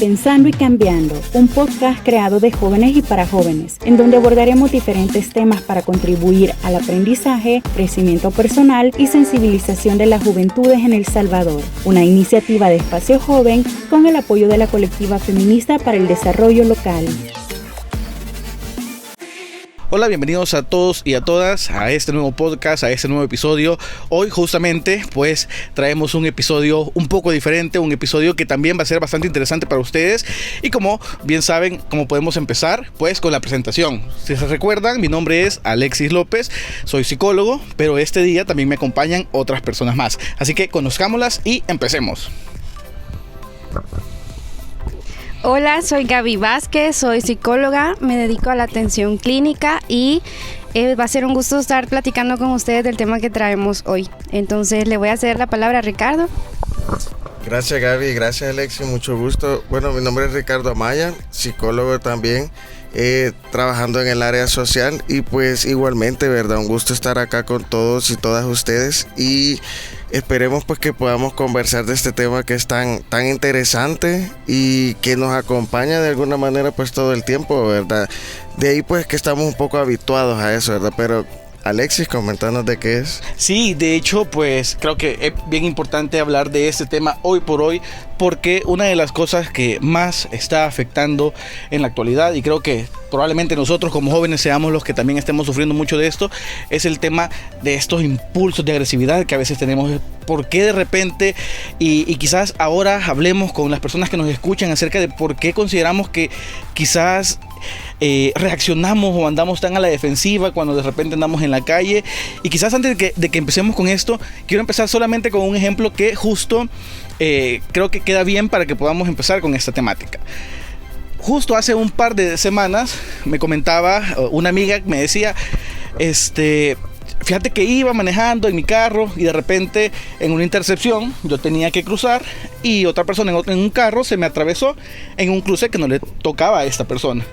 Pensando y Cambiando, un podcast creado de jóvenes y para jóvenes, en donde abordaremos diferentes temas para contribuir al aprendizaje, crecimiento personal y sensibilización de las juventudes en El Salvador. Una iniciativa de Espacio Joven con el apoyo de la Colectiva Feminista para el Desarrollo Local. Hola, bienvenidos a todos y a todas a este nuevo podcast, a este nuevo episodio. Hoy justamente pues traemos un episodio un poco diferente, un episodio que también va a ser bastante interesante para ustedes. Y como bien saben, ¿cómo podemos empezar? Pues con la presentación. Si se recuerdan, mi nombre es Alexis López, soy psicólogo, pero este día también me acompañan otras personas más. Así que conozcámoslas y empecemos. Hola, soy Gaby Vázquez, soy psicóloga, me dedico a la atención clínica y va a ser un gusto estar platicando con ustedes del tema que traemos hoy. Entonces le voy a ceder la palabra a Ricardo. Gracias Gaby, gracias Alexis, mucho gusto. Bueno, mi nombre es Ricardo Amaya, psicólogo también, trabajando en el área social y pues igualmente, ¿verdad? Un gusto estar acá con todos y todas ustedes y esperemos pues que podamos conversar de este tema que es tan interesante y que nos acompaña de alguna manera pues todo el tiempo, ¿verdad? De ahí pues que estamos un poco habituados a eso, ¿verdad? Pero Alexis, comentanos de qué es. Sí, de hecho, pues creo que es bien importante hablar de este tema hoy por hoy, porque una de las cosas que más está afectando en la actualidad, y creo que probablemente nosotros como jóvenes seamos los que también estemos sufriendo mucho de esto, es el tema de estos impulsos de agresividad que a veces tenemos. ¿Por qué de repente? Y quizás ahora hablemos con las personas que nos escuchan acerca de por qué consideramos que quizás reaccionamos o andamos tan a la defensiva cuando de repente andamos en la calle. Y quizás antes de que empecemos con esto, quiero empezar solamente con un ejemplo que justo creo que queda bien para que podamos empezar con esta temática. Justo hace un par de semanas me comentaba una amiga, me decía, fíjate que iba manejando en mi carro y de repente en una intersección yo tenía que cruzar y otra persona en un carro se me atravesó en un cruce que no le tocaba a esta persona.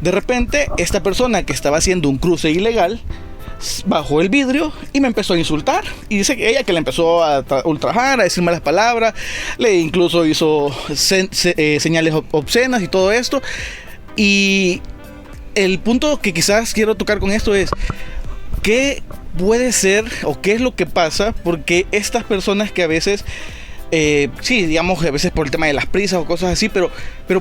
De repente esta persona que estaba haciendo un cruce ilegal bajó el vidrio y me empezó a insultar. Y dice que ella que le empezó a ultrajar, a decir malas palabras, le incluso hizo señales obscenas y todo esto. Y el punto que quizás quiero tocar con esto es ¿qué puede ser o qué es lo que pasa? Porque estas personas que a veces, sí, digamos, a veces por el tema de las prisas o cosas así, pero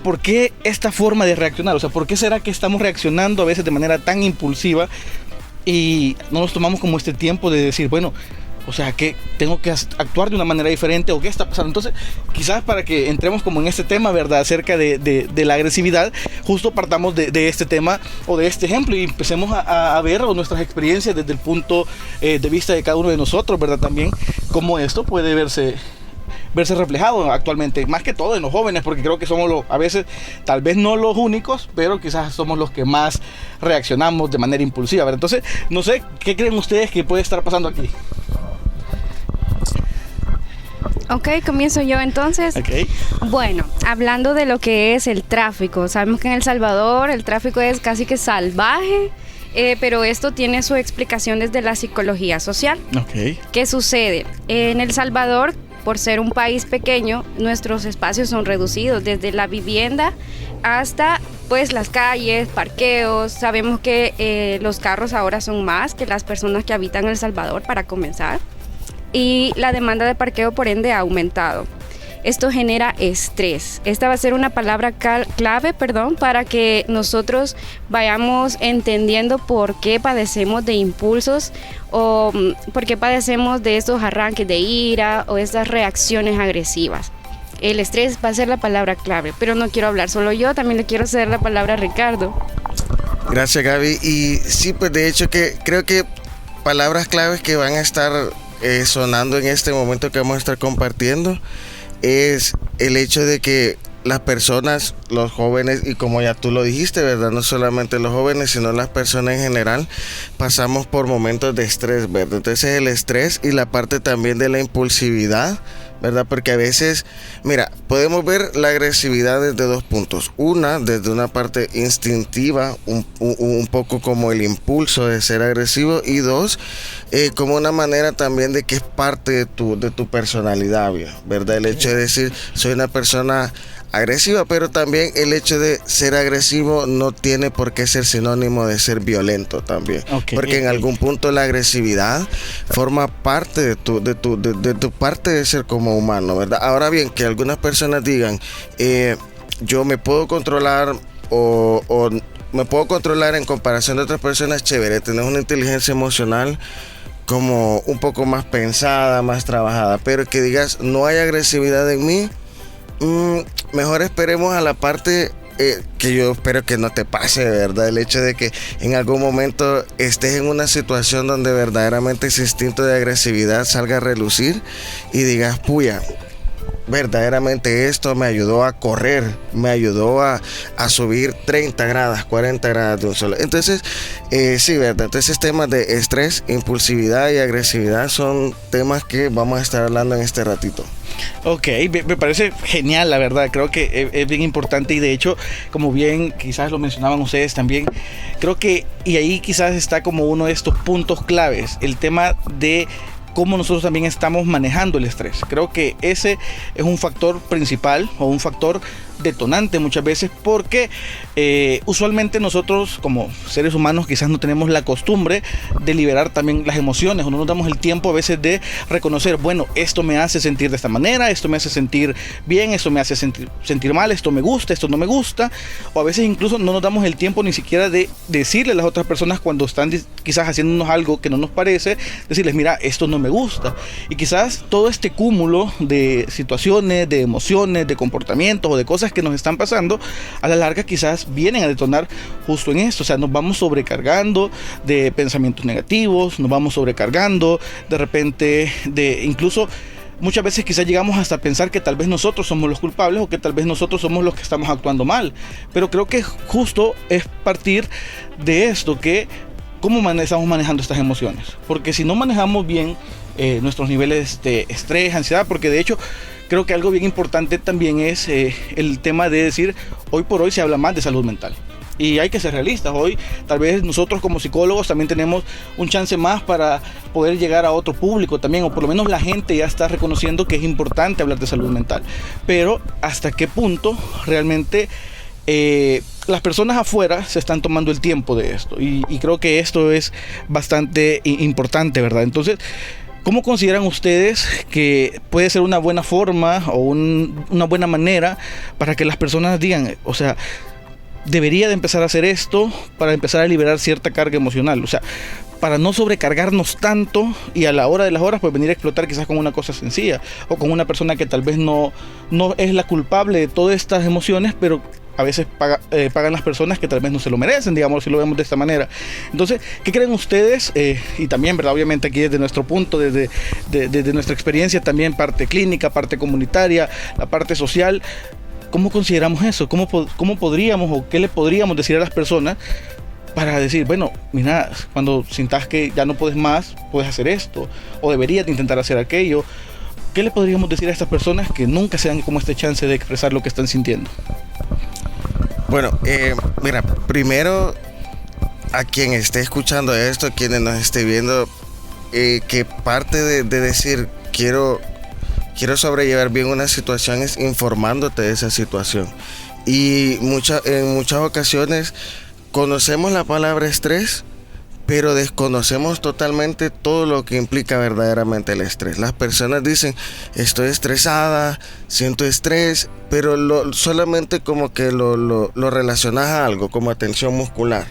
¿por qué esta forma de reaccionar? O sea, ¿por qué será que estamos reaccionando a veces de manera tan impulsiva y no nos tomamos como este tiempo de decir, bueno, o sea, que tengo que actuar de una manera diferente o qué está pasando? Entonces, quizás para que entremos como en este tema, ¿verdad? Acerca de la agresividad, justo partamos de este tema o de este ejemplo y empecemos a ver nuestras experiencias desde el punto de vista de cada uno de nosotros, ¿verdad? También cómo esto puede verse reflejado actualmente, más que todo en los jóvenes, porque creo que somos a veces, tal vez no los únicos, pero quizás somos los que más reaccionamos de manera impulsiva, ¿verdad? Entonces, no sé, ¿qué creen ustedes que puede estar pasando aquí? Ok, comienzo yo entonces. Okay. Bueno, hablando de lo que es el tráfico, sabemos que en El Salvador el tráfico es casi que salvaje, pero esto tiene su explicación desde la psicología social. Okay. ¿Qué sucede? En El Salvador, por ser un país pequeño, nuestros espacios son reducidos, desde la vivienda hasta pues las calles, parqueos. Sabemos que los carros ahora son más que las personas que habitan El Salvador, para comenzar, y la demanda de parqueo por ende ha aumentado. Esto genera estrés. Esta va a ser una palabra clave, para que nosotros vayamos entendiendo por qué padecemos de impulsos o por qué padecemos de estos arranques de ira o estas reacciones agresivas. El estrés va a ser la palabra clave, pero no quiero hablar solo yo, también le quiero ceder la palabra a Ricardo. Gracias Gaby. Y sí, pues de hecho que creo que palabras claves que van a estar sonando en este momento que vamos a estar compartiendo es el hecho de que las personas, los jóvenes, y como ya tú lo dijiste, ¿verdad? No solamente los jóvenes, sino las personas en general, pasamos por momentos de estrés, ¿verdad? Entonces el estrés y la parte también de la impulsividad, ¿verdad? Porque a veces, mira, podemos ver la agresividad desde dos puntos. Una, desde una parte instintiva, un poco como el impulso de ser agresivo, y dos, como una manera también de que es parte de tu personalidad, ¿verdad? El hecho de decir, soy una persona agresiva, pero también el hecho de ser agresivo no tiene por qué ser sinónimo de ser violento también, porque en algún punto la agresividad forma parte de tu parte de ser como humano, ¿verdad? Ahora bien, que algunas personas digan, yo me puedo controlar o me puedo controlar en comparación de otras personas, chévere, tener una inteligencia emocional como un poco más pensada, más trabajada, pero que digas, no hay agresividad en mí, mejor esperemos a la parte que yo espero que no te pase, ¿verdad? El hecho de que en algún momento estés en una situación donde verdaderamente ese instinto de agresividad salga a relucir y digas, puya, verdaderamente esto me ayudó a correr, me ayudó a subir 30 gradas, 40 gradas de un solo. Entonces, sí, ¿verdad? Entonces temas de estrés, impulsividad y agresividad son temas que vamos a estar hablando en este ratito. Ok, me parece genial, la verdad. Creo que es bien importante y de hecho, como bien quizás lo mencionaban ustedes también, creo que, y ahí quizás está como uno de estos puntos claves, el tema de cómo nosotros también estamos manejando el estrés. Creo que ese es un factor principal o un factor detonante muchas veces, porque usualmente nosotros como seres humanos quizás no tenemos la costumbre de liberar también las emociones, o no nos damos el tiempo a veces de reconocer, bueno, esto me hace sentir de esta manera, esto me hace sentir bien, esto me hace sentir mal, esto me gusta, esto no me gusta, o a veces incluso no nos damos el tiempo ni siquiera de decirle a las otras personas cuando están quizás haciéndonos algo que no nos parece, decirles, mira, esto no me gusta. Y quizás todo este cúmulo de situaciones, de emociones, de comportamientos o de cosas que nos están pasando, a la larga quizás vienen a detonar justo en esto. O sea, nos vamos sobrecargando de pensamientos negativos, nos vamos sobrecargando de repente de incluso muchas veces quizás llegamos hasta pensar que tal vez nosotros somos los culpables o que tal vez nosotros somos los que estamos actuando mal. Pero creo que justo es partir de esto, que cómo estamos manejando estas emociones. Porque si no manejamos bien nuestros niveles de estrés, ansiedad, porque de hecho creo que algo bien importante también es el tema de decir, hoy por hoy se habla más de salud mental. Y hay que ser realistas. Hoy tal vez nosotros como psicólogos también tenemos un chance más para poder llegar a otro público también, o por lo menos la gente ya está reconociendo que es importante hablar de salud mental. Pero hasta qué punto realmente las personas afuera se están tomando el tiempo de esto. Y creo que esto es bastante importante, ¿verdad? Entonces, ¿cómo consideran ustedes que puede ser una buena forma o una buena manera para que las personas digan, o sea, debería de empezar a hacer esto para empezar a liberar cierta carga emocional? O sea, para no sobrecargarnos tanto y a la hora de las horas pues venir a explotar quizás con una cosa sencilla o con una persona que tal vez no es la culpable de todas estas emociones, pero a veces pagan las personas que tal vez no se lo merecen, digamos, si lo vemos de esta manera. Entonces, ¿qué creen ustedes? Y también, ¿verdad? Obviamente aquí desde nuestro punto, desde nuestra experiencia también, parte clínica, parte comunitaria, la parte social, ¿cómo consideramos eso? ¿Cómo podríamos o qué le podríamos decir a las personas para decir, bueno, mira, cuando sientas que ya no puedes más, puedes hacer esto, o deberías de intentar hacer aquello? ¿Qué le podríamos decir a estas personas que nunca se dan como este chance de expresar lo que están sintiendo? Bueno, mira, primero a quien esté escuchando esto, quienes nos esté viendo, que parte de decir quiero sobrellevar bien una situación es informándote de esa situación. Y en muchas ocasiones conocemos la palabra estrés, pero desconocemos totalmente todo lo que implica verdaderamente el estrés. Las personas dicen, estoy estresada, siento estrés, pero solamente como que lo relacionas a algo, como a tensión muscular.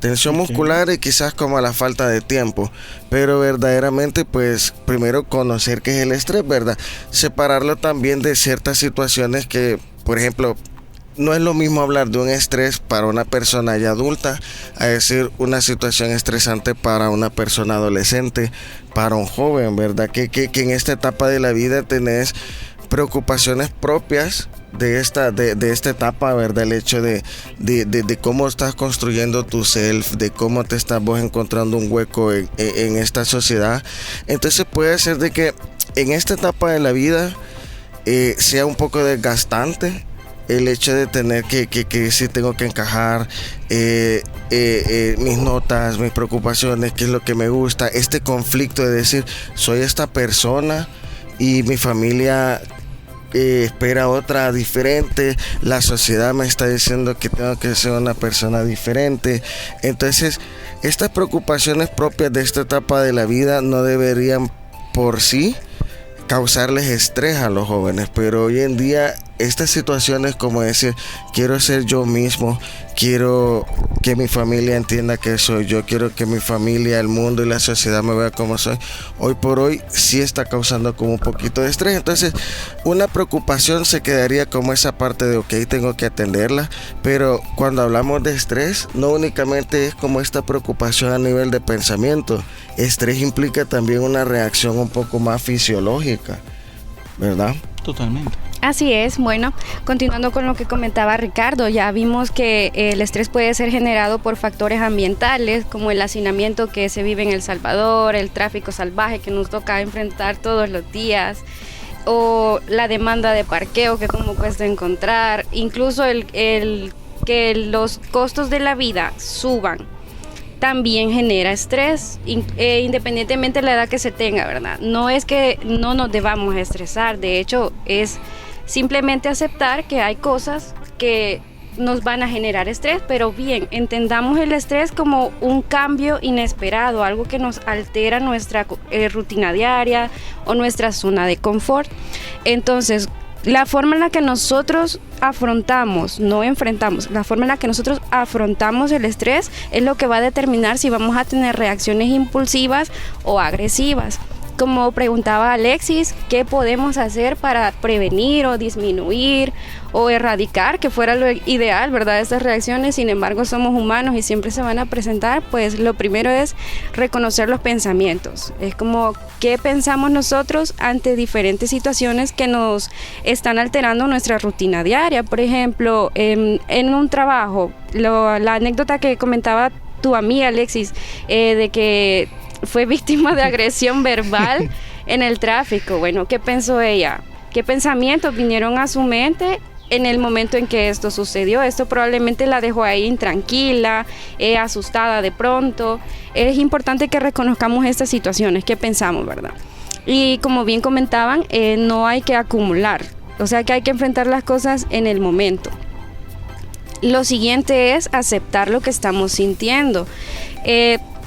Tensión muscular y quizás como a la falta de tiempo, pero verdaderamente pues primero conocer qué es el estrés, ¿verdad? Separarlo también de ciertas situaciones que, por ejemplo, no es lo mismo hablar de un estrés para una persona ya adulta a decir una situación estresante para una persona adolescente, para un joven, ¿verdad? Que en esta etapa de la vida tenés preocupaciones propias de esta etapa, ¿verdad? El hecho de cómo estás construyendo tu self, de cómo te estás vos encontrando un hueco en esta sociedad. Entonces puede ser de que en esta etapa de la vida sea un poco desgastante el hecho de tener que si tengo que encajar mis notas, mis preocupaciones, qué es lo que me gusta, este conflicto de decir, soy esta persona y mi familia espera otra diferente, la sociedad me está diciendo que tengo que ser una persona diferente. Entonces, estas preocupaciones propias de esta etapa de la vida no deberían por sí causarles estrés a los jóvenes, pero hoy en día estas situaciones como decir, quiero ser yo mismo, quiero que mi familia entienda que soy yo, quiero que mi familia, el mundo y la sociedad me vea como soy, hoy por hoy sí está causando como un poquito de estrés. Entonces una preocupación se quedaría como esa parte de ok, tengo que atenderla, pero cuando hablamos de estrés no únicamente es como esta preocupación a nivel de pensamiento, estrés implica también una reacción un poco más fisiológica, ¿verdad? Totalmente. Así es. Bueno, continuando con lo que comentaba Ricardo, ya vimos que el estrés puede ser generado por factores ambientales como el hacinamiento que se vive en El Salvador, el tráfico salvaje que nos toca enfrentar todos los días, o la demanda de parqueo que como cuesta encontrar, incluso el que los costos de la vida suban también genera estrés, independientemente de la edad que se tenga, ¿verdad? No es que no nos debamos estresar, de hecho es simplemente aceptar que hay cosas que nos van a generar estrés, pero bien, entendamos el estrés como un cambio inesperado, algo que nos altera nuestra rutina diaria o nuestra zona de confort. Entonces, la forma en la que nosotros afrontamos, no enfrentamos, la forma en la que nosotros afrontamos el estrés es lo que va a determinar si vamos a tener reacciones impulsivas o agresivas. Como preguntaba Alexis, ¿qué podemos hacer para prevenir o disminuir o erradicar, que fuera lo ideal, ¿verdad? Estas reacciones, sin embargo, somos humanos y siempre se van a presentar. Pues lo primero es reconocer los pensamientos. Es como qué pensamos nosotros ante diferentes situaciones que nos están alterando nuestra rutina diaria. Por ejemplo, en un trabajo, la anécdota que comentaba tu amiga Alexis, de que fue víctima de agresión verbal en el tráfico. Bueno, ¿qué pensó ella? ¿Qué pensamientos vinieron a su mente en el momento en que esto sucedió? Esto probablemente la dejó ahí intranquila, asustada de pronto. Es importante que reconozcamos estas situaciones, ¿qué pensamos, verdad? Y como bien comentaban, no hay que acumular, o sea que hay que enfrentar las cosas en el momento. Lo siguiente es aceptar lo que estamos sintiendo.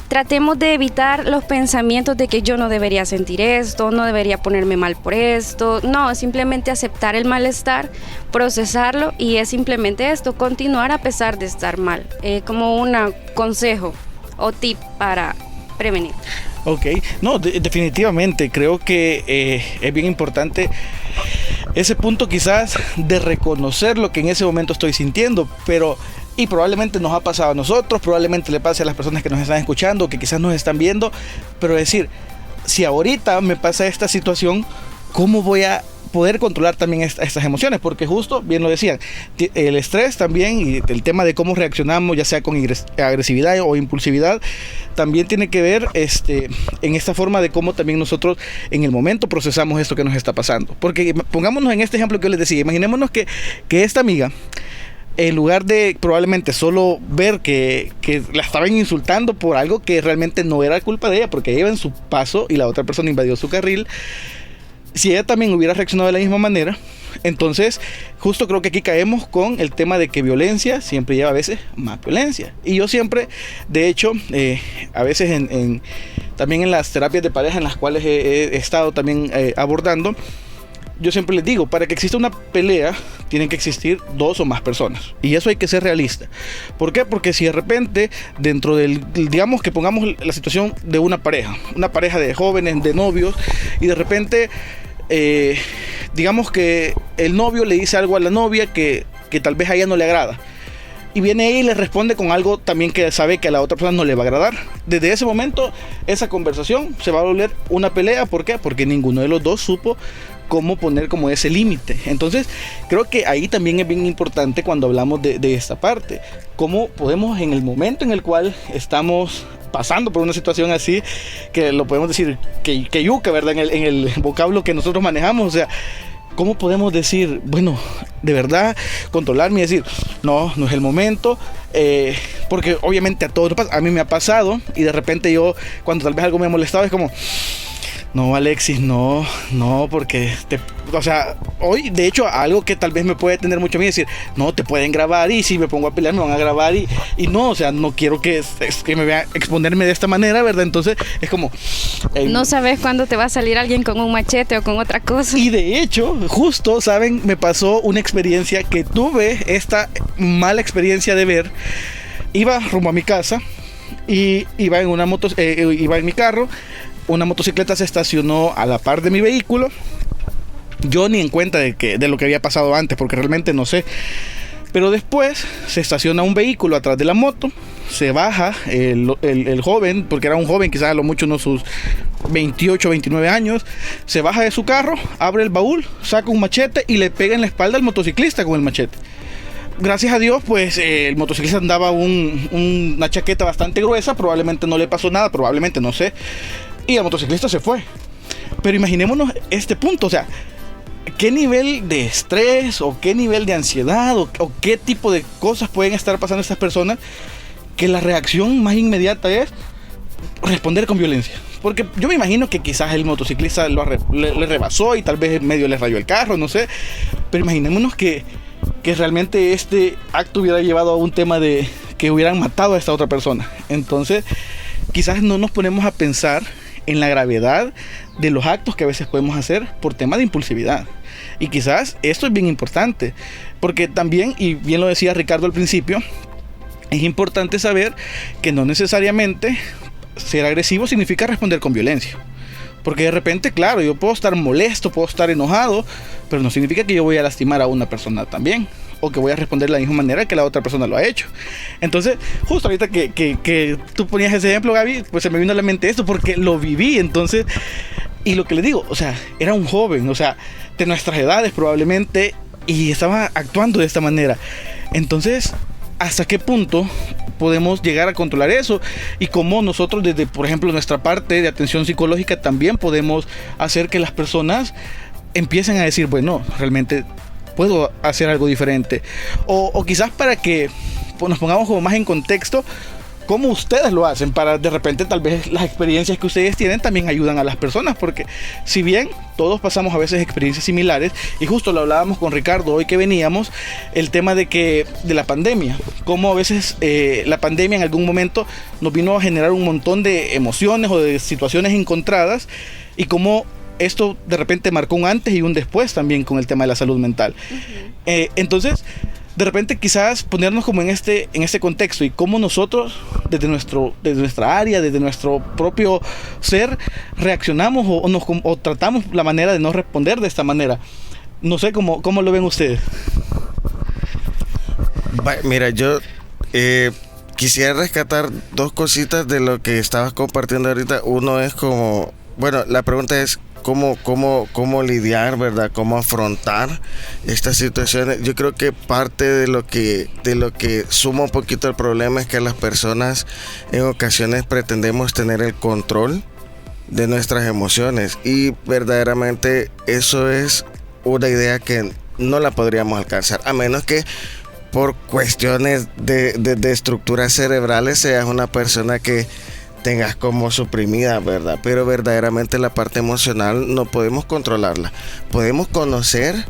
Tratemos de evitar los pensamientos de que yo no debería sentir esto, no debería ponerme mal por esto. No, simplemente aceptar el malestar, procesarlo y es simplemente esto, continuar a pesar de estar mal. Como un consejo o tip para prevenir. Ok, no, definitivamente creo que es bien importante ese punto quizás de reconocer lo que en ese momento estoy sintiendo, pero y probablemente nos ha pasado a nosotros, probablemente le pase a las personas que nos están escuchando, que quizás nos están viendo, pero decir, si ahorita me pasa esta situación, ¿cómo voy a poder controlar también estas emociones? Porque justo, bien lo decían, el estrés también y el tema de cómo reaccionamos, ya sea con agresividad o impulsividad, también tiene que ver en esta forma de cómo también nosotros en el momento procesamos esto que nos está pasando. Porque pongámonos en este ejemplo que yo les decía, imaginémonos que esta amiga, en lugar de probablemente solo ver que la estaban insultando por algo que realmente no era culpa de ella, porque ella iba en su paso y la otra persona invadió su carril, si ella también hubiera reaccionado de la misma manera, entonces justo creo que aquí caemos con el tema de que violencia siempre lleva a veces más violencia. Y yo siempre, de hecho, a veces también en las terapias de pareja en las cuales he estado también abordando, yo siempre les digo, para que exista una pelea, tienen que existir 2 o más personas. Y eso hay que ser realista. ¿Por qué? Porque si de repente, dentro digamos que pongamos la situación de una pareja de jóvenes, de novios, y de repente, digamos que el novio le dice algo a la novia que tal vez a ella no le agrada. Y viene ella y le responde con algo también que sabe que a la otra persona no le va a agradar. Desde ese momento, esa conversación se va a volver una pelea. ¿Por qué? Porque ninguno de los dos supo cómo poner como ese límite. Entonces, creo que ahí también es bien importante cuando hablamos de esta parte. Cómo podemos, en el momento en el cual estamos pasando por una situación así, que lo podemos decir que yuca, ¿verdad? En el vocablo que nosotros manejamos, o sea, ¿cómo podemos decir, bueno, de verdad, controlarme y decir, no es el momento? Porque obviamente a todos nos pasa, a mí me ha pasado y de repente yo, cuando tal vez algo me ha molestado, es como, No, Alexis, no, porque o sea, hoy de hecho algo que tal vez me puede tener mucho miedo es decir, no, te pueden grabar y si me pongo a pelear me van a grabar y no, o sea, no quiero que me vean exponerme de esta manera, ¿verdad? Entonces es como... no sabes cuándo te va a salir alguien con un machete o con otra cosa. Y de hecho, justo, ¿saben? Me pasó una experiencia que tuve, esta mala experiencia de ver, iba rumbo a mi casa y iba en mi carro. Una motocicleta se estacionó a la par de mi vehículo. Yo ni en cuenta de lo que había pasado antes, porque realmente no sé. Pero después se estaciona un vehículo atrás de la moto. Se baja el joven, porque era un joven, quizás a lo mucho unos sus 28, 29 años. Se baja de su carro, abre el baúl, saca un machete y le pega en la espalda al motociclista con el machete. Gracias a Dios, pues el motociclista andaba una chaqueta bastante gruesa. Probablemente no le pasó nada, probablemente, no sé. Y el motociclista se fue. Pero imaginémonos este punto, o sea, qué nivel de estrés o qué nivel de ansiedad o qué tipo de cosas pueden estar pasando estas personas, que la reacción más inmediata es responder con violencia. Porque yo me imagino que quizás el motociclista le rebasó y tal vez en medio le rayó el carro, no sé. Pero imaginémonos que realmente este acto hubiera llevado a un tema de que hubieran matado a esta otra persona. Entonces, quizás no nos ponemos a pensar en la gravedad de los actos que a veces podemos hacer por tema de impulsividad. Y quizás esto es bien importante, porque también, y bien lo decía Ricardo al principio, es importante saber que no necesariamente ser agresivo significa responder con violencia. Porque de repente, claro, yo puedo estar molesto, puedo estar enojado, pero no significa que yo voy a lastimar a una persona también, o que voy a responder de la misma manera que la otra persona lo ha hecho. Entonces, justo ahorita que tú ponías ese ejemplo, Gaby, pues se me vino a la mente esto, porque lo viví. Entonces, y lo que le digo, o sea, era un joven, o sea, de nuestras edades probablemente, y estaba actuando de esta manera. Entonces, ¿hasta qué punto podemos llegar a controlar eso? Y cómo nosotros desde, por ejemplo, nuestra parte de atención psicológica también podemos hacer que las personas empiecen a decir, bueno, realmente puedo hacer algo diferente. O quizás para que nos pongamos como más en contexto, cómo ustedes lo hacen, para de repente tal vez las experiencias que ustedes tienen también ayudan a las personas, porque si bien todos pasamos a veces experiencias similares, y justo lo hablábamos con Ricardo hoy que veníamos, el tema de la pandemia, cómo a veces la pandemia en algún momento nos vino a generar un montón de emociones o de situaciones encontradas, y cómo esto de repente marcó un antes y un después también con el tema de la salud mental. Entonces, de repente quizás ponernos como en este contexto y cómo nosotros desde nuestra área, desde nuestro propio ser, reaccionamos o tratamos la manera de no responder de esta manera. No sé cómo lo ven ustedes. Mira, yo quisiera rescatar dos cositas de lo que estabas compartiendo ahorita. Uno es como, bueno, la pregunta es cómo lidiar, ¿verdad? Cómo afrontar estas situaciones. Yo creo que parte de lo que suma un poquito el problema es que las personas en ocasiones pretendemos tener el control de nuestras emociones, y verdaderamente eso es una idea que no la podríamos alcanzar, a menos que por cuestiones de estructuras cerebrales seas una persona que tengas como suprimida, ¿verdad? Pero verdaderamente la parte emocional no podemos controlarla. Podemos conocer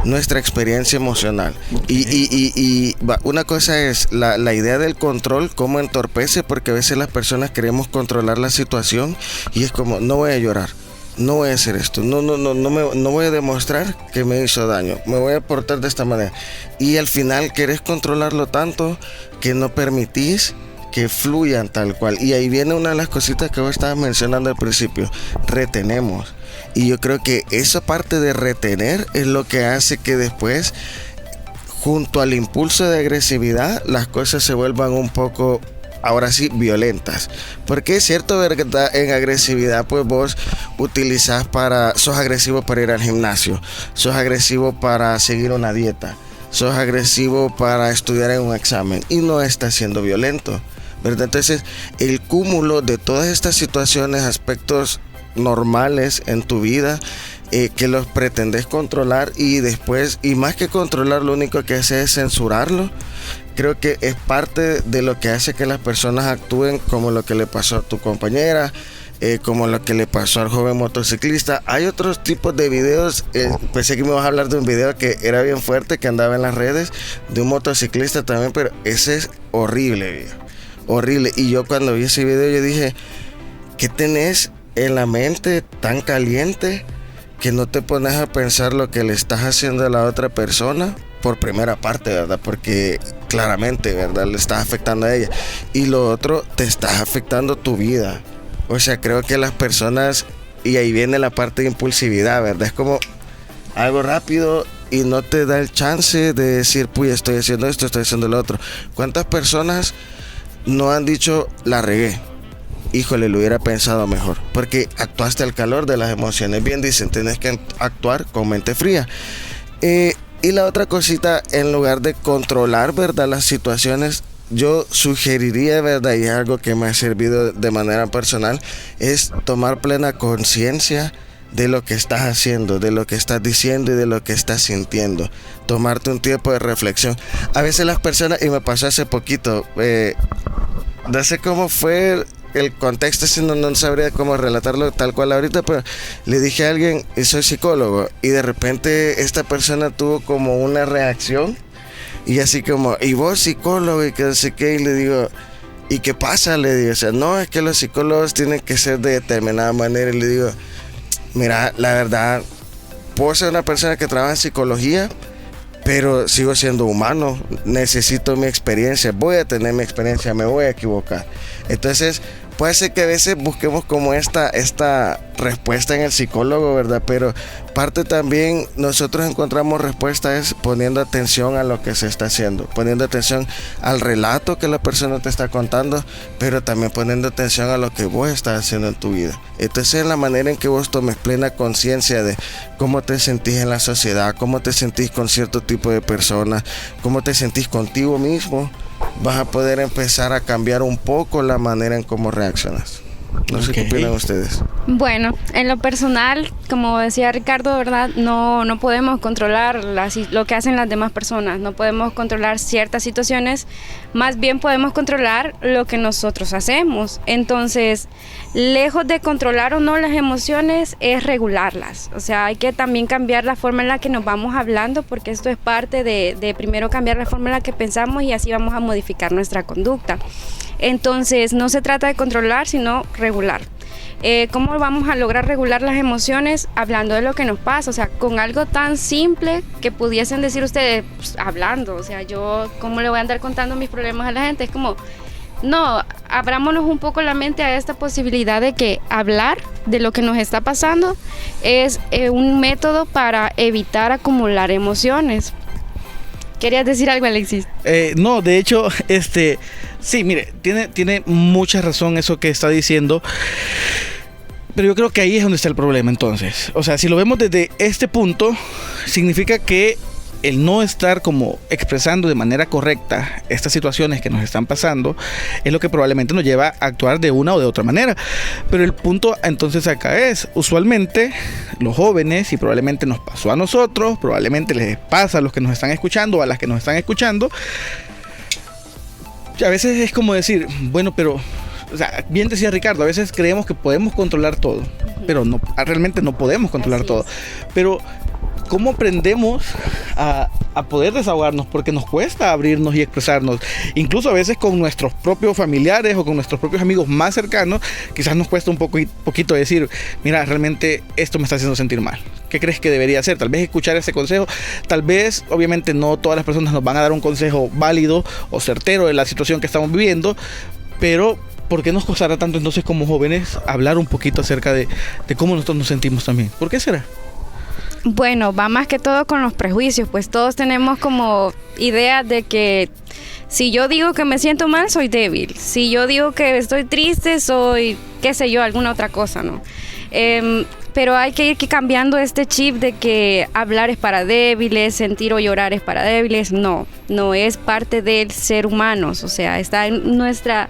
nuestra experiencia emocional. Y una cosa es la idea del control, cómo entorpece, porque a veces las personas queremos controlar la situación y es como, no voy a llorar, no voy a hacer esto, no voy a demostrar que me hizo daño, me voy a portar de esta manera. Y al final querés controlarlo tanto que no permitís que fluyan tal cual. Y ahí viene una de las cositas que vos estabas mencionando al principio: retenemos. Y yo creo que esa parte de retener es lo que hace que después, junto al impulso de agresividad, las cosas se vuelvan un poco, ahora sí, violentas. Porque es cierto, ¿verdad? En agresividad, pues vos sos agresivo para ir al gimnasio, sos agresivo para seguir una dieta, sos agresivo para estudiar en un examen, y no estás siendo violento, ¿verdad? Entonces, el cúmulo de todas estas situaciones, aspectos normales en tu vida, que los pretendes controlar, y después, y más que controlar, lo único que hace es censurarlo. Creo que es parte de lo que hace que las personas actúen como lo que le pasó a tu compañera, como lo que le pasó al joven motociclista. Hay otros tipos de videos, pensé que me ibas a hablar de un video que era bien fuerte, que andaba en las redes, de un motociclista también, pero ese es horrible, viejo, horrible. Y yo cuando vi ese video yo dije, ¿qué tenés en la mente tan caliente que no te pones a pensar lo que le estás haciendo a la otra persona? Por primera parte, ¿verdad? Porque claramente, ¿verdad? Le estás afectando a ella. Y lo otro, te estás afectando tu vida. O sea, creo que las personas, y ahí viene la parte de impulsividad, ¿verdad? Es como algo rápido y no te da el chance de decir, pues estoy haciendo esto, estoy haciendo lo otro. ¿Cuántas personas no han dicho, la regué? Híjole, lo hubiera pensado mejor. Porque actuaste al calor de las emociones. Bien dicen, tenés que actuar con mente fría. Y la otra cosita, en lugar de controlar, ¿verdad?, las situaciones, yo sugeriría, ¿verdad?, y es algo que me ha servido de manera personal, es tomar plena conciencia de lo que estás haciendo, de lo que estás diciendo y de lo que estás sintiendo. Tomarte un tiempo de reflexión. A veces las personas, y me pasó hace poquito, no sé cómo fue el contexto, si no sabría cómo relatarlo tal cual ahorita, pero le dije a alguien, y soy psicólogo, y de repente esta persona tuvo como una reacción, y así como, y vos psicólogo, y que no sé qué, y le digo, ¿y qué pasa? Le digo, o sea, no, es que los psicólogos tienen que ser de determinada manera, y le digo, mira, la verdad, puedo ser una persona que trabaja en psicología, pero sigo siendo humano, necesito mi experiencia, voy a tener mi experiencia, me voy a equivocar. Entonces, puede ser que a veces busquemos como esta respuesta en el psicólogo, ¿verdad? Pero parte también, nosotros encontramos respuestas poniendo atención a lo que se está haciendo, poniendo atención al relato que la persona te está contando, pero también poniendo atención a lo que vos estás haciendo en tu vida. Entonces, en la manera en que vos tomes plena conciencia de cómo te sentís en la sociedad, cómo te sentís con cierto tipo de personas, cómo te sentís contigo mismo, vas a poder empezar a cambiar un poco la manera en cómo reaccionas. No sé qué opinan ustedes. Bueno, en lo personal, como decía Ricardo, ¿verdad? No podemos controlar lo que hacen las demás personas, no podemos controlar ciertas situaciones, más bien podemos controlar lo que nosotros hacemos. Entonces, lejos de controlar o no las emociones, es regularlas. O sea, hay que también cambiar la forma en la que nos vamos hablando, porque esto es parte de primero cambiar la forma en la que pensamos y así vamos a modificar nuestra conducta. Entonces, no se trata de controlar, sino regular. ¿Cómo vamos a lograr regular las emociones? Hablando de lo que nos pasa, o sea, con algo tan simple que pudiesen decir ustedes, pues, hablando, o sea, yo, ¿cómo le voy a andar contando mis problemas a la gente? Es como, no, abrámonos un poco la mente a esta posibilidad de que hablar de lo que nos está pasando es un método para evitar acumular emociones. ¿Querías decir algo, Alexis? No, de hecho, sí, mire, tiene mucha razón eso que está diciendo, pero yo creo que ahí es donde está el problema entonces. O sea, si lo vemos desde este punto, significa que el no estar como expresando de manera correcta estas situaciones que nos están pasando es lo que probablemente nos lleva a actuar de una o de otra manera. Pero el punto entonces acá es, usualmente los jóvenes, y probablemente nos pasó a nosotros, probablemente les pasa a los que nos están escuchando o a las que nos están escuchando, a veces es como decir, bueno, pero, o sea, bien decía Ricardo, a veces creemos que podemos controlar todo, pero no, realmente no podemos controlar todo. Pero ¿cómo aprendemos a poder desahogarnos? Porque nos cuesta abrirnos y expresarnos. Incluso a veces con nuestros propios familiares o con nuestros propios amigos más cercanos, quizás nos cuesta un poquito decir, mira, realmente esto me está haciendo sentir mal. ¿Qué crees que debería hacer? Tal vez escuchar ese consejo. Tal vez, obviamente, no todas las personas nos van a dar un consejo válido o certero de la situación que estamos viviendo, pero ¿por qué nos costará tanto entonces como jóvenes hablar un poquito acerca de cómo nosotros nos sentimos también? ¿Por qué será? Bueno, va más que todo con los prejuicios, pues todos tenemos como idea de que si yo digo que me siento mal, soy débil. Si yo digo que estoy triste, soy, qué sé yo, alguna otra cosa, ¿no? Pero hay que ir cambiando este chip de que hablar es para débiles, sentir o llorar es para débiles. No es parte del ser humanos, o sea, está en nuestra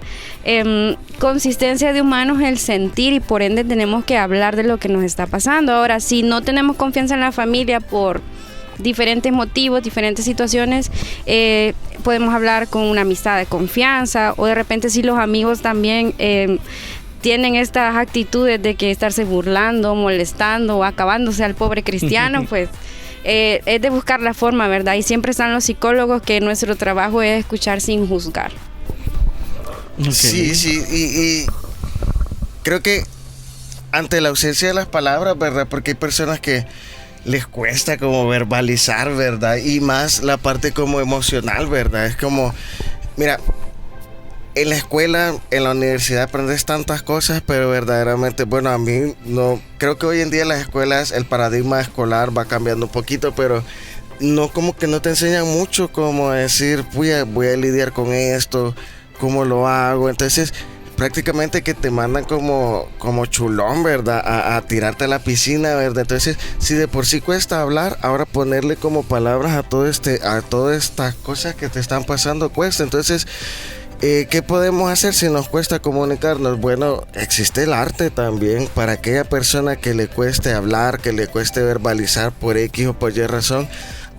consistencia de humanos el sentir, y por ende tenemos que hablar de lo que nos está pasando. Ahora, si no tenemos confianza en la familia por diferentes motivos, diferentes situaciones, podemos hablar con una amistad de confianza, o de repente si los amigos también tienen estas actitudes de que estarse burlando, molestando o acabándose al pobre cristiano, pues es de buscar la forma, ¿verdad? Y siempre están los psicólogos, que nuestro trabajo es escuchar sin juzgar. Okay. Sí, y creo que ante la ausencia de las palabras, ¿verdad? Porque hay personas que les cuesta como verbalizar, ¿verdad? Y más la parte como emocional, ¿verdad? Es como, mira, en la escuela, en la universidad aprendes tantas cosas, pero verdaderamente, bueno, a mí no, creo que hoy en día en las escuelas el paradigma escolar va cambiando un poquito, pero no, como que no te enseñan mucho como decir, voy a lidiar con esto, cómo lo hago. Entonces prácticamente que te mandan como chulón, ¿verdad? A tirarte a la piscina, ¿verdad? Entonces, si de por sí cuesta hablar, ahora ponerle como palabras a todas estas cosas que te están pasando cuesta. Entonces, ¿qué podemos hacer si nos cuesta comunicarnos? Bueno, existe el arte también para aquella persona que le cueste hablar, que le cueste verbalizar por X o por Y razón.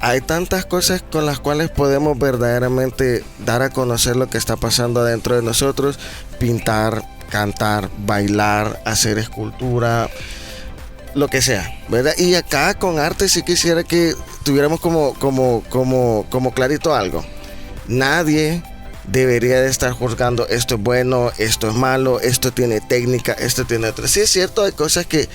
Hay tantas cosas con las cuales podemos verdaderamente dar a conocer lo que está pasando adentro de nosotros: pintar, cantar, bailar, hacer escultura, lo que sea, ¿verdad? Y acá con arte sí quisiera que tuviéramos como clarito algo. Nadie debería de estar juzgando esto es bueno, esto es malo, esto tiene técnica, esto tiene otra. Sí es cierto, hay cosas que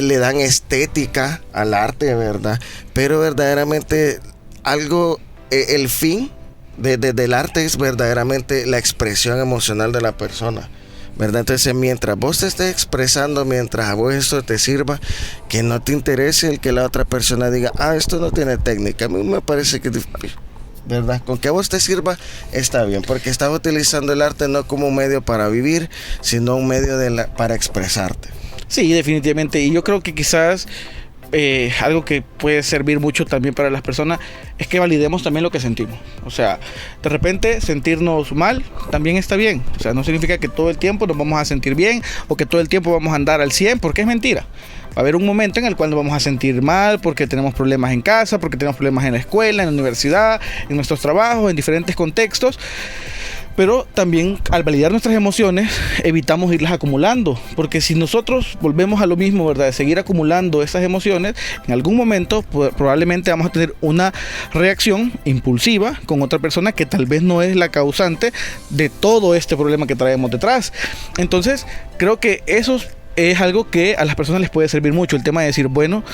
le dan estética al arte, ¿verdad? Pero verdaderamente algo, el fin del arte es verdaderamente la expresión emocional de la persona, ¿verdad? Entonces, mientras vos te estés expresando, mientras a vos esto te sirva, que no te interese el que la otra persona diga, esto no tiene técnica. A mí me parece que, ¿verdad? Con que a vos te sirva está bien, porque estás utilizando el arte no como un medio para vivir, sino un medio para expresarte. Sí, definitivamente. Y yo creo que quizás algo que puede servir mucho también para las personas es que validemos también lo que sentimos. O sea, de repente sentirnos mal también está bien. O sea, no significa que todo el tiempo nos vamos a sentir bien o que todo el tiempo vamos a andar al 100, porque es mentira. Va a haber un momento en el cual nos vamos a sentir mal porque tenemos problemas en casa, porque tenemos problemas en la escuela, en la universidad, en nuestros trabajos, en diferentes contextos. Pero también al validar nuestras emociones evitamos irlas acumulando, porque si nosotros volvemos a lo mismo, ¿verdad? De seguir acumulando esas emociones, en algún momento probablemente vamos a tener una reacción impulsiva con otra persona que tal vez no es la causante de todo este problema que traemos detrás. Entonces creo que eso es algo que a las personas les puede servir mucho, el tema de decir, bueno,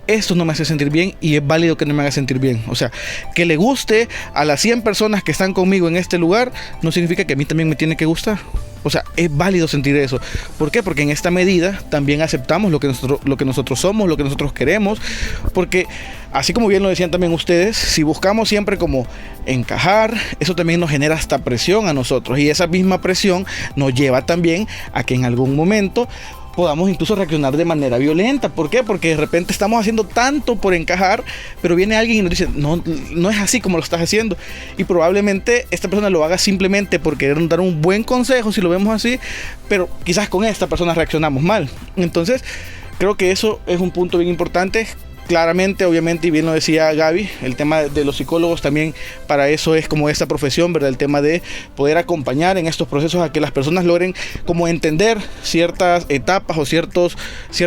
esto no me hace sentir bien y es válido que no me haga sentir bien. O sea, que le guste a las 100 personas que están conmigo en este lugar no significa que a mí también me tiene que gustar. O sea, es válido sentir eso. ¿Por qué? Porque en esta medida también aceptamos lo que nosotros somos, lo que nosotros queremos. Porque así como bien lo decían también ustedes, si buscamos siempre como encajar, eso también nos genera hasta presión a nosotros. Y esa misma presión nos lleva también a que en algún momento podamos incluso reaccionar de manera violenta. ¿Por qué? Porque de repente estamos haciendo tanto por encajar, pero viene alguien y nos dice, no es así como lo estás haciendo. Y probablemente esta persona lo haga simplemente por querer dar un buen consejo, si lo vemos así, pero quizás con esta persona reaccionamos mal. Entonces, creo que eso es un punto bien importante. Claramente, obviamente, y bien lo decía Gaby, el tema de los psicólogos también, para eso es como esta profesión, ¿verdad? El tema de poder acompañar en estos procesos a que las personas logren como entender ciertas etapas o ciertas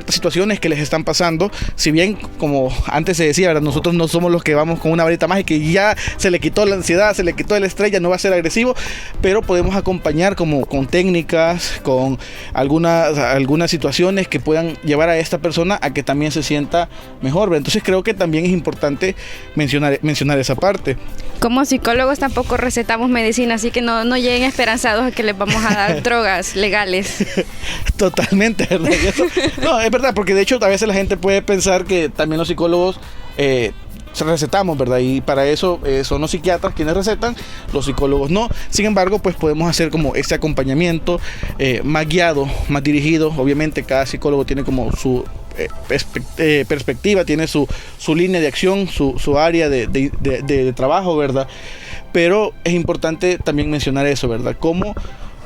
situaciones que les están pasando. Si bien, como antes se decía, ¿verdad? Nosotros no somos los que vamos con una varita mágica y ya se le quitó la ansiedad, se le quitó el estrés, ya no va a ser agresivo, pero podemos acompañar como con técnicas, con algunas situaciones que puedan llevar a esta persona a que también se sienta mejor. Entonces creo que también es importante mencionar esa parte. Como psicólogos tampoco recetamos medicina, así que no lleguen esperanzados a que les vamos a dar drogas legales. Totalmente, ¿verdad? No, es verdad, porque de hecho a veces la gente puede pensar que también los psicólogos recetamos, ¿verdad? Y para eso son los psiquiatras quienes recetan, los psicólogos no. Sin embargo, pues podemos hacer como este acompañamiento más guiado, más dirigido. Obviamente cada psicólogo tiene como su perspectiva, tiene su línea de acción, su área de trabajo, ¿verdad? Pero es importante también mencionar eso, ¿verdad? Cómo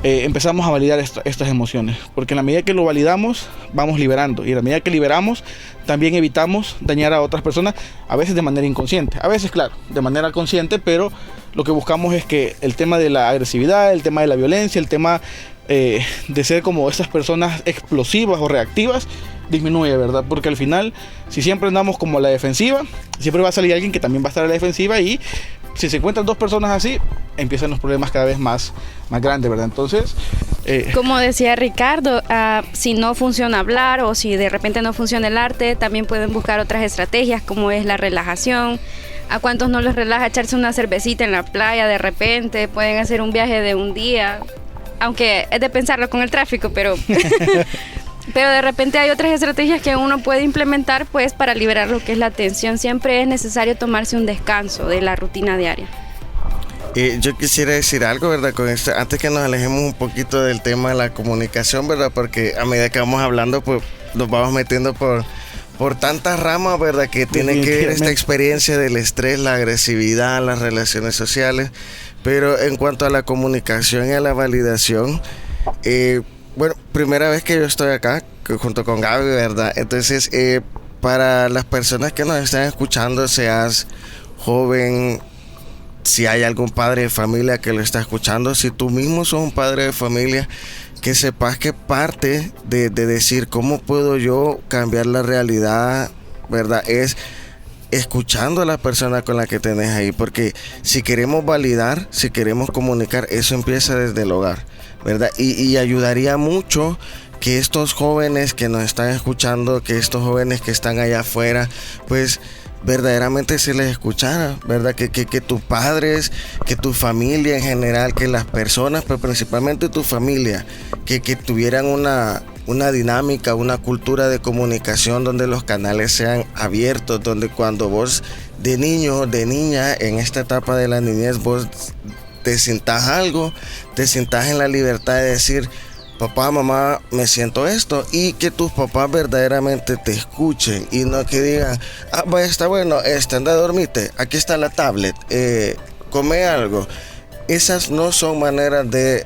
empezamos a validar estas emociones, porque en la medida que lo validamos vamos liberando, y en la medida que liberamos también evitamos dañar a otras personas, a veces de manera inconsciente, a veces claro, de manera consciente, pero lo que buscamos es que el tema de la agresividad, el tema de la violencia, el tema de ser como esas personas explosivas o reactivas disminuye, ¿verdad? Porque al final, si siempre andamos como a la defensiva, siempre va a salir alguien que también va a estar a la defensiva, y si se encuentran dos personas así, empiezan los problemas cada vez más grandes, ¿verdad? Entonces, como decía Ricardo, si no funciona hablar o si de repente no funciona el arte, también pueden buscar otras estrategias como es la relajación. ¿A cuántos no les relaja echarse una cervecita en la playa de repente? Pueden hacer un viaje de un día, aunque es de pensarlo con el tráfico, pero pero de repente hay otras estrategias que uno puede implementar pues para liberar lo que es la tensión. Siempre es necesario tomarse un descanso de la rutina diaria. Yo quisiera decir algo, ¿verdad? Con esto, antes que nos alejemos un poquito del tema de la comunicación, ¿verdad? Porque a medida que vamos hablando, pues nos vamos metiendo por tantas ramas, ¿verdad? Que tiene que ver esta experiencia del estrés, la agresividad, las relaciones sociales. Pero en cuanto a la comunicación y a la validación, bueno, primera vez que yo estoy acá junto con Gaby, ¿verdad? Entonces, para las personas que nos están escuchando, seas joven, si hay algún padre de familia que lo está escuchando, si tú mismo sos un padre de familia, que sepas que parte de decir cómo puedo yo cambiar la realidad, ¿verdad? Es escuchando a la persona con la que tenés ahí, porque si queremos validar, si queremos comunicar, eso empieza desde el hogar, ¿verdad? Y ayudaría mucho que estos jóvenes que nos están escuchando, que estos jóvenes que están allá afuera, pues verdaderamente se les escuchara, ¿verdad? Que tus padres, que tu familia en general, que las personas, pero principalmente tu familia, que tuvieran una dinámica, una cultura de comunicación donde los canales sean abiertos, donde cuando vos de niño, de niña, en esta etapa de la niñez, vos te sientas algo, te sientas en la libertad de decir: papá, mamá, me siento esto, y que tus papás verdaderamente te escuchen y no que digan: ah, vaya, está bueno, anda a dormirte, aquí está la tablet, come algo. Esas no son maneras de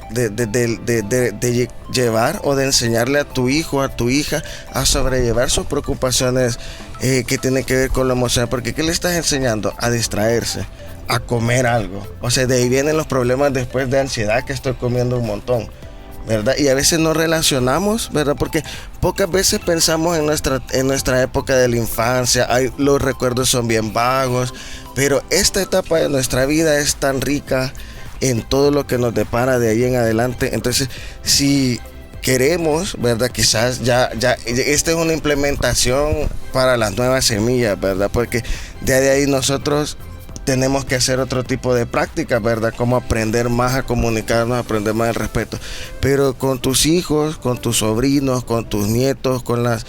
llevar o de enseñarle a tu hijo, a tu hija, a sobrellevar sus preocupaciones que tienen que ver con lo emocional. Porque ¿qué le estás enseñando? A distraerse, a comer algo. O sea, de ahí vienen los problemas después de ansiedad, que estoy comiendo un montón, ¿verdad? Y a veces no relacionamos, ¿verdad? Porque pocas veces pensamos en nuestra época de la infancia. Los recuerdos son bien vagos, pero esta etapa de nuestra vida es tan rica en todo lo que nos depara de ahí en adelante. Entonces, si queremos, ¿verdad? Quizás ya esta es una implementación para las nuevas semillas, ¿verdad? Porque de ahí nosotros tenemos que hacer otro tipo de prácticas, ¿verdad? Como aprender más a comunicarnos, aprender más el respeto. Pero con tus hijos, con tus sobrinos, con tus nietos, con las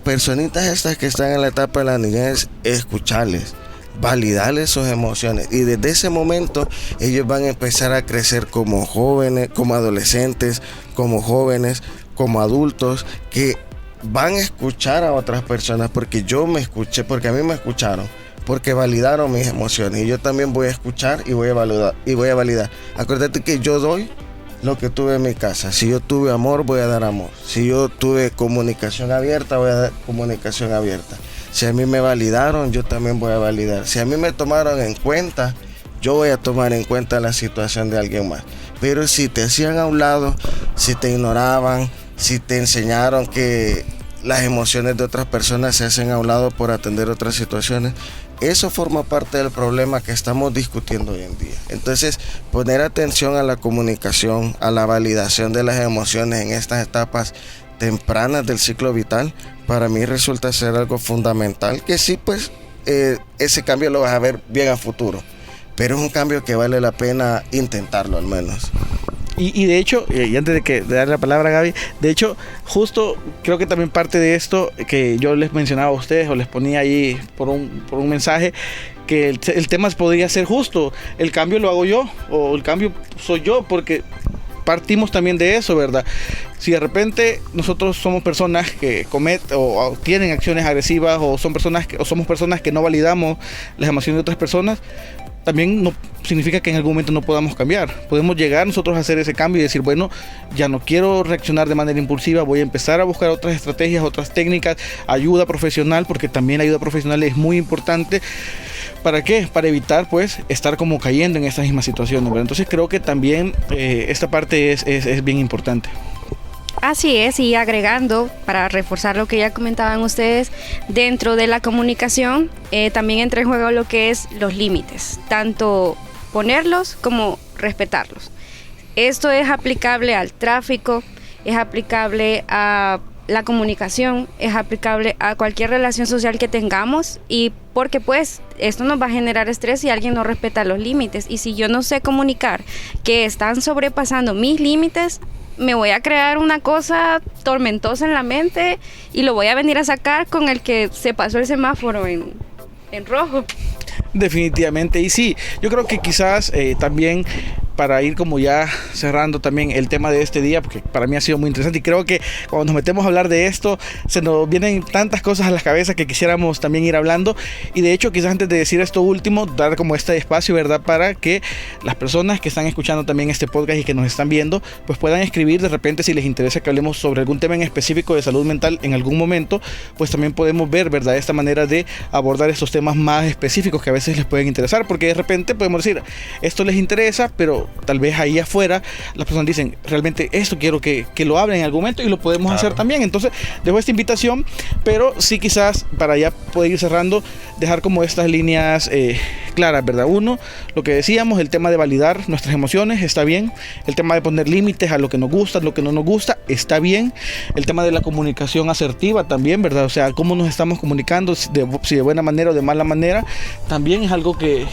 personitas estas que están en la etapa de la niñez, escucharles, validarles sus emociones, y desde ese momento ellos van a empezar a crecer como jóvenes, como adolescentes, como jóvenes, como adultos, que van a escuchar a otras personas, porque yo me escuché, porque a mí me escucharon, porque validaron mis emociones, y yo también voy a escuchar y voy a validar. Acuérdate que yo doy lo que tuve en mi casa. Si yo tuve amor, voy a dar amor. Si yo tuve comunicación abierta, voy a dar comunicación abierta. Si a mí me validaron, yo también voy a validar. Si a mí me tomaron en cuenta, yo voy a tomar en cuenta la situación de alguien más. Pero si te hacían a un lado, si te ignoraban, si te enseñaron que las emociones de otras personas se hacen a un lado por atender otras situaciones, eso forma parte del problema que estamos discutiendo hoy en día. Entonces, poner atención a la comunicación, a la validación de las emociones en estas etapas tempranas del ciclo vital, para mí resulta ser algo fundamental, que sí, pues ese cambio lo vas a ver bien a futuro, pero es un cambio que vale la pena intentarlo al menos. Y de hecho, y antes de darle la palabra a Gaby, de hecho, justo creo que también parte de esto que yo les mencionaba a ustedes, o les ponía ahí por un mensaje, que el tema podría ser justo: el cambio lo hago yo, o el cambio soy yo, porque partimos también de eso, ¿verdad? Si de repente nosotros somos personas que cometen o tienen acciones agresivas, o somos personas que no validamos las emociones de otras personas, también no significa que en algún momento no podamos cambiar. Podemos llegar nosotros a hacer ese cambio y decir, bueno, ya no quiero reaccionar de manera impulsiva, voy a empezar a buscar otras estrategias, otras técnicas, ayuda profesional, porque también la ayuda profesional es muy importante. ¿Para qué? Para evitar pues estar como cayendo en estas mismas situaciones, ¿verdad? Entonces creo que también esta parte es bien importante. Así es, y agregando, para reforzar lo que ya comentaban ustedes, dentro de la comunicación también entra en juego lo que es los límites, tanto ponerlos como respetarlos. Esto es aplicable al tráfico, es aplicable a la comunicación, es aplicable a cualquier relación social que tengamos, y porque pues esto nos va a generar estrés si alguien no respeta los límites, y si yo no sé comunicar que están sobrepasando mis límites, me voy a crear una cosa tormentosa en la mente y lo voy a venir a sacar con el que se pasó el semáforo en rojo. Definitivamente, y sí, yo creo que quizás también para ir como ya cerrando también el tema de este día, porque para mí ha sido muy interesante y creo que cuando nos metemos a hablar de esto se nos vienen tantas cosas a la cabeza que quisiéramos también ir hablando, y de hecho quizás antes de decir esto último, dar como este espacio, ¿verdad?, para que las personas que están escuchando también este podcast y que nos están viendo, pues puedan escribir de repente si les interesa que hablemos sobre algún tema en específico de salud mental en algún momento, pues también podemos ver, ¿verdad?, esta manera de abordar estos temas más específicos que a veces les pueden interesar, porque de repente podemos decir, esto les interesa, pero tal vez ahí afuera las personas dicen, realmente esto quiero que lo hablen en algún momento, y lo podemos hacer también. Entonces dejo esta invitación, pero sí quizás para ya poder ir cerrando, dejar como estas líneas claras, ¿verdad? Uno, lo que decíamos, el tema de validar nuestras emociones, está bien. El tema de poner límites a lo que nos gusta, lo que no nos gusta, está bien. El tema de la comunicación asertiva también, ¿verdad? O sea, cómo nos estamos comunicando, si de buena manera o de mala manera, también es algo que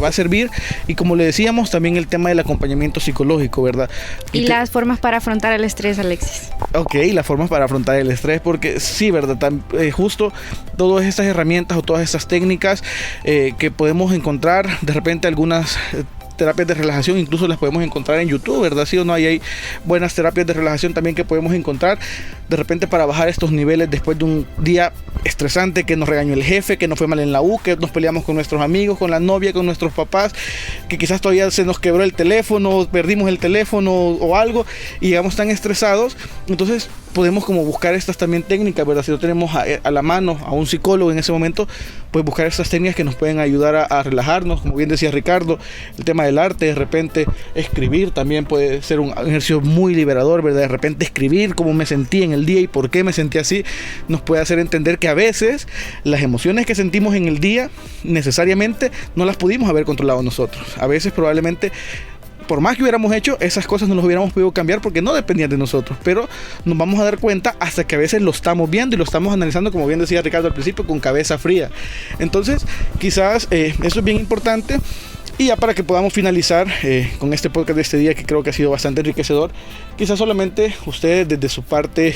va a servir. Y como le decíamos, también el tema del acompañamiento psicológico, ¿verdad? Y las formas para afrontar el estrés, Alexis. Ok, las formas para afrontar el estrés, porque sí, ¿verdad? Justo todas estas herramientas o todas estas técnicas que podemos encontrar, de repente algunas terapias de relajación incluso las podemos encontrar en YouTube, ¿verdad? Sí o no, hay buenas terapias de relajación también que podemos encontrar de repente para bajar estos niveles después de un día estresante, que nos regañó el jefe, que nos fue mal en la U, que nos peleamos con nuestros amigos, con la novia, con nuestros papás, que quizás todavía se nos quebró el teléfono, perdimos el teléfono o algo y llegamos tan estresados. Entonces podemos como buscar estas también técnicas, ¿verdad? Si no tenemos a la mano a un psicólogo en ese momento, pues buscar estas técnicas que nos pueden ayudar a relajarnos, como bien decía Ricardo, el tema del arte, de repente escribir también puede ser un ejercicio muy liberador, ¿verdad? De repente escribir cómo me sentí en el día y por qué me sentí así, nos puede hacer entender que a veces las emociones que sentimos en el día necesariamente no las pudimos haber controlado nosotros. A veces probablemente, por más que hubiéramos hecho, esas cosas no las hubiéramos podido cambiar porque no dependían de nosotros, pero nos vamos a dar cuenta hasta que a veces lo estamos viendo y lo estamos analizando, como bien decía Ricardo al principio, con cabeza fría. Entonces quizás eso es bien importante. Y ya para que podamos finalizar con este podcast de este día, que creo que ha sido bastante enriquecedor, quizás solamente ustedes desde su parte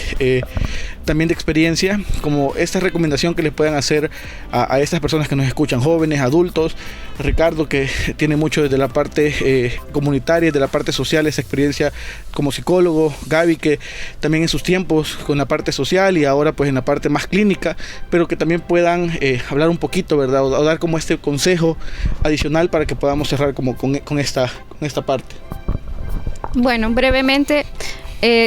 también de experiencia, como esta recomendación que les puedan hacer a estas personas que nos escuchan, jóvenes, adultos, Ricardo que tiene mucho desde la parte comunitaria, de la parte social, esa experiencia como psicólogo, Gaby que también en sus tiempos con la parte social y ahora pues en la parte más clínica, pero que también puedan hablar un poquito, ¿verdad? O dar como este consejo adicional para que podamos cerrar como con esta parte. Bueno, brevemente,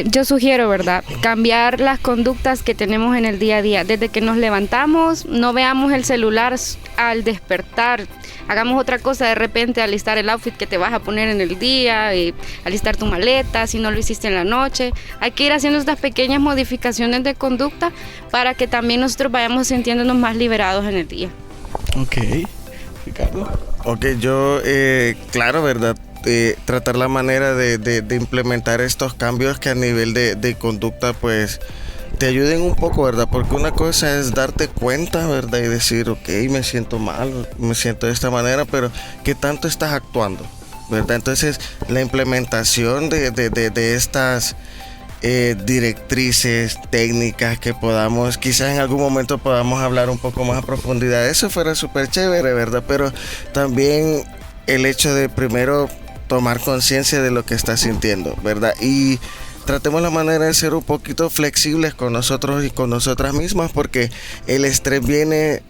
yo sugiero, ¿verdad?, cambiar las conductas que tenemos en el día a día. Desde que nos levantamos, no veamos el celular al despertar. Hagamos otra cosa, de repente alistar el outfit que te vas a poner en el día, alistar tu maleta, si no lo hiciste en la noche. Hay que ir haciendo estas pequeñas modificaciones de conducta para que también nosotros vayamos sintiéndonos más liberados en el día. Ok, Ricardo. Ok, yo, claro, ¿verdad? Tratar la manera de implementar estos cambios que a nivel de conducta pues te ayuden un poco, ¿verdad? Porque una cosa es darte cuenta, ¿verdad? Y decir, ok, me siento mal, me siento de esta manera, pero ¿qué tanto estás actuando? ¿Verdad? Entonces la implementación de estas directrices, técnicas que podamos, quizás en algún momento podamos hablar un poco más a profundidad, eso fuera súper chévere, ¿verdad? Pero también el hecho de primero tomar conciencia de lo que estás sintiendo, ¿verdad? Y tratemos la manera de ser un poquito flexibles con nosotros y con nosotras mismas, porque el estrés viene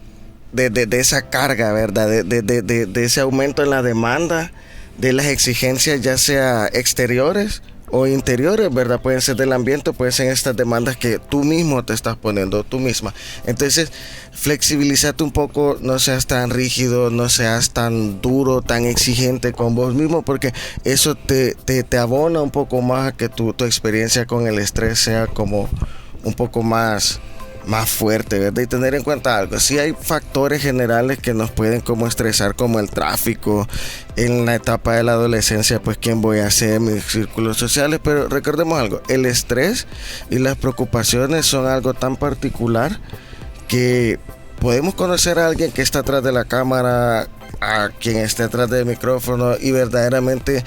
de esa carga, ¿verdad? De ese aumento en la demanda, de las exigencias ya sea exteriores o interiores, ¿verdad? Pueden ser del ambiente, pueden ser estas demandas que tú mismo te estás poniendo, tú misma. Entonces, flexibilízate un poco, no seas tan rígido, no seas tan duro, tan exigente con vos mismo, porque eso te abona un poco más a que tu experiencia con el estrés sea como un poco más fuerte, ¿verdad? Y tener en cuenta algo, sí hay factores generales que nos pueden como estresar, como el tráfico, en la etapa de la adolescencia, pues quién voy a ser, mis círculos sociales, pero recordemos algo, el estrés y las preocupaciones son algo tan particular que podemos conocer a alguien que está atrás de la cámara, a quien esté atrás del micrófono y verdaderamente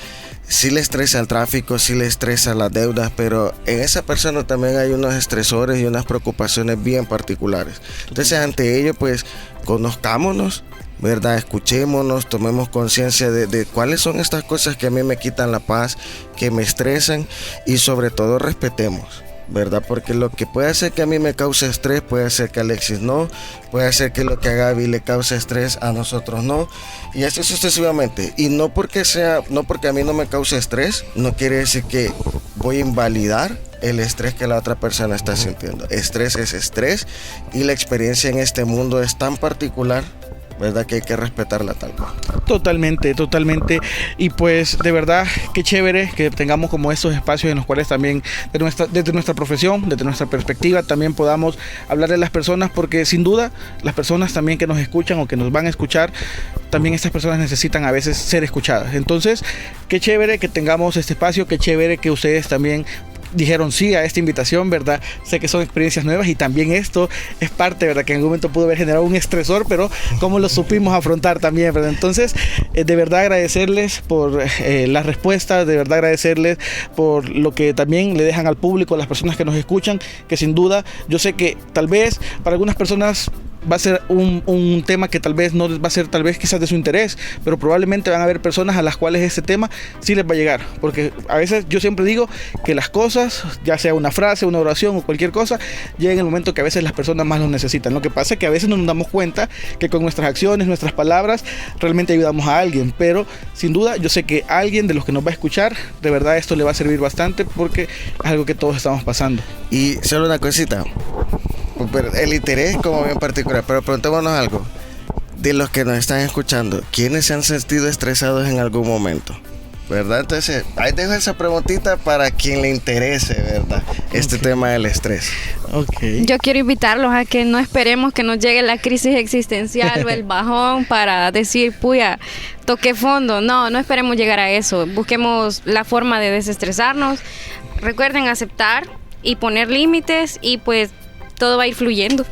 sí le estresa el tráfico, sí le estresa las deudas, pero en esa persona también hay unos estresores y unas preocupaciones bien particulares. Entonces ante ello pues conozcámonos, ¿verdad? Escuchémonos, tomemos conciencia de cuáles son estas cosas que a mí me quitan la paz, que me estresan y sobre todo respetemos, ¿verdad? Porque lo que puede hacer que a mí me cause estrés puede hacer que a Alexis no, puede hacer que lo que a Gaby le cause estrés a nosotros no, y así sucesivamente. Y no porque a mí no me cause estrés, no quiere decir que voy a invalidar el estrés que la otra persona está sintiendo. Estrés es estrés y la experiencia en este mundo es tan particular, ¿verdad? Que hay que respetarla tal cual. Totalmente. Y pues de verdad, qué chévere que tengamos como estos espacios en los cuales también desde nuestra profesión, desde nuestra perspectiva, también podamos hablarle a las personas, porque sin duda las personas también que nos escuchan o que nos van a escuchar, también estas personas necesitan a veces ser escuchadas. Entonces, qué chévere que tengamos este espacio, qué chévere que ustedes también dijeron sí a esta invitación, ¿verdad? Sé que son experiencias nuevas y también esto es parte, ¿verdad? Que en algún momento pudo haber generado un estresor, pero cómo lo supimos afrontar también, ¿verdad? Entonces, de verdad agradecerles por las respuestas, de verdad agradecerles por lo que también le dejan al público, a las personas que nos escuchan, que sin duda, yo sé que tal vez para algunas personas va a ser un tema que tal vez no va a ser quizás de su interés, pero probablemente van a haber personas a las cuales este tema sí les va a llegar, porque a veces yo siempre digo que las cosas, ya sea una frase, una oración o cualquier cosa, llega en el momento que a veces las personas más lo necesitan. Lo que pasa es que a veces no nos damos cuenta que con nuestras acciones, nuestras palabras, realmente ayudamos a alguien, pero sin duda yo sé que a alguien de los que nos va a escuchar, de verdad esto le va a servir bastante, porque es algo que todos estamos pasando. Y solo una cosita, el interés como bien particular, pero preguntémonos algo, de los que nos están escuchando, ¿quiénes se han sentido estresados en algún momento? ¿Verdad? Entonces, ahí dejo esa preguntita para quien le interese, ¿verdad? Este tema del estrés. Okay. Yo quiero invitarlos a que no esperemos que nos llegue la crisis existencial o el bajón para decir, puya, toqué fondo. No esperemos llegar a eso. Busquemos la forma de desestresarnos. Recuerden aceptar y poner límites y pues todo va a ir fluyendo.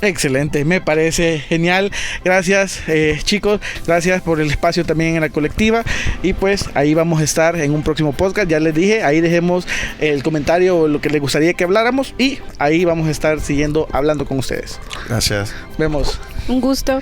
Excelente, me parece genial. Gracias chicos, gracias por el espacio también en la colectiva, y pues ahí vamos a estar en un próximo podcast. Ya les dije, ahí dejemos el comentario o lo que les gustaría que habláramos, y ahí vamos a estar siguiendo hablando con ustedes. Gracias. Vemos. Un gusto.